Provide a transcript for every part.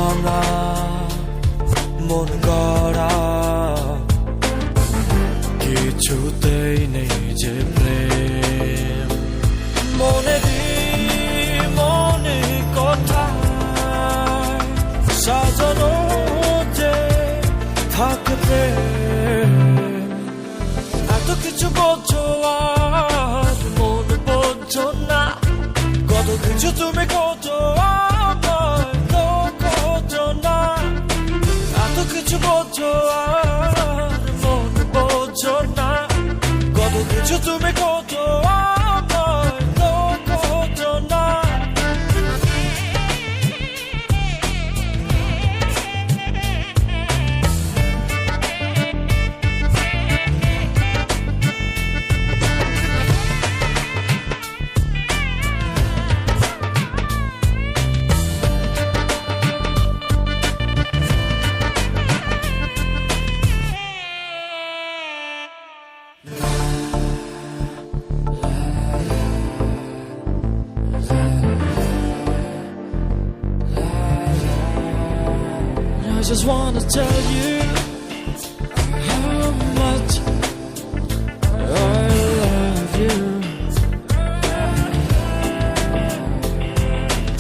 ভাঙা মন গড়া কিছুতেই নেই যে প্রেম মনে কোথায় সাজানো যে থাকে প্রেম এত কিছু বোঝো আর মন বোঝো না কত কিছু তুমি খোঁজো আমায় তো খোঁজো না এত কিছু বোঝো আর মন বোঝো না কত কিছু তুমি খোঁজো আমায় তো খোঁজো না I just wanna tell you how much I love you.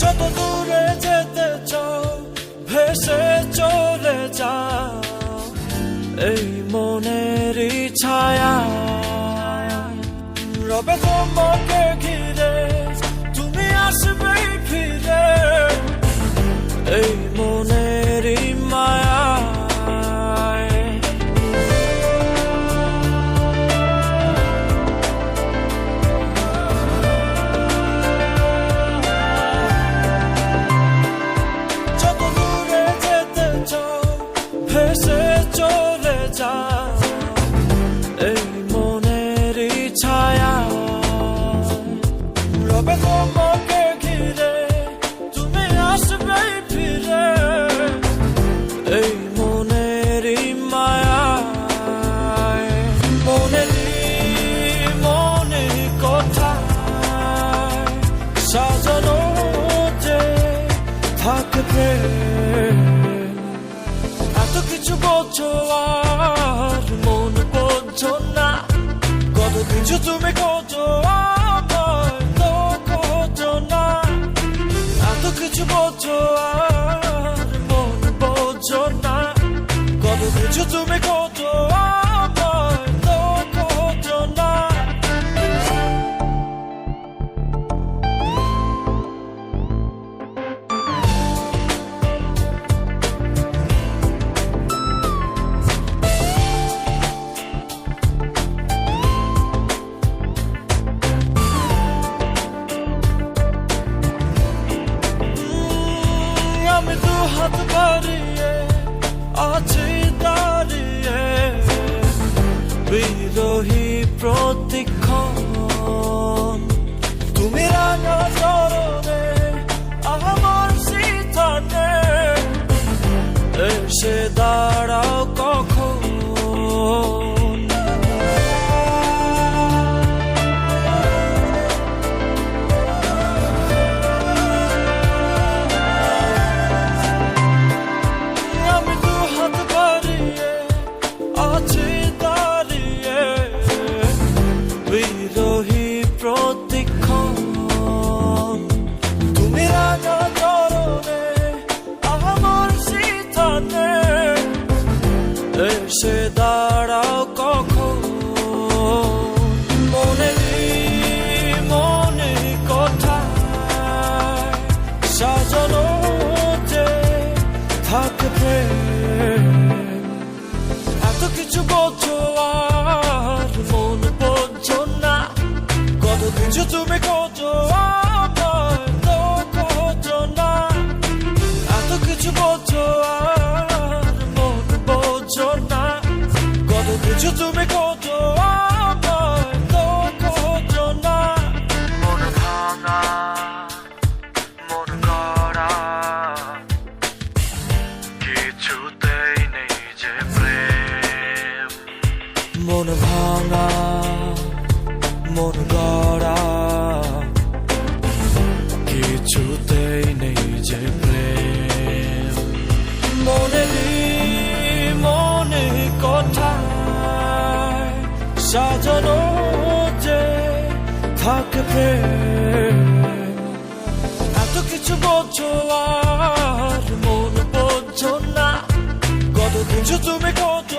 যত দূরে যেতে চাও ভেসে চলে যাও এই মনেরই ছায়া রবে তোমাকে ঘিরে তুমি আসবে ফিরে এই মনেরই মায়া যত দূরে যেতে চাও ভেসে চলে যাও এই মনেরই ছায়া রবে তোমাকে ঘিরে তুমি আসবে ফিরে এই মনেরই মায়া মনে কোথায় সাজানো যে থাকে প্রেম এত কিছু বোঝো আর মন বোঝো না কত কিছু তুমি খোঁজো আমায় তো খোঁজো না এত কিছু বোঝো আর মন বোঝো না কত কিছু তুমি খোঁজো আমায় তো খোঁজো না আমি দু হাত বাড়িয়ে আছি দাঁড়িয়ে বিরোহী প্রতিক্ষণ তুমি রাঙা চরণে আমার সিথানে এসে দাঁড়াও কখন বিরোহী প্রতিক্ষণ তুমি রাঙা চরণে আমার সিথানে এসে দাঁড়াও কখন মনে কোথায় সাজানো যে থাকে প্রেম এত কিছু বোঝো আর মন বোঝো না কত কিছু তুমি খোঁজো আমায় তো খোঁজো না এত কিছু বোঝো আর মন বোঝো না কত কিছু তুমি খোঁজো আমায় তো খোঁজো না মন ভাঙা মন গড়া কিছুতেই নেই যে প্রেম মন ভাঙা মন গড়া সাজানো যে থাকে প্রেম এত কিছু বোঝো আর মন বোঝো না কত কিছু তুমি কত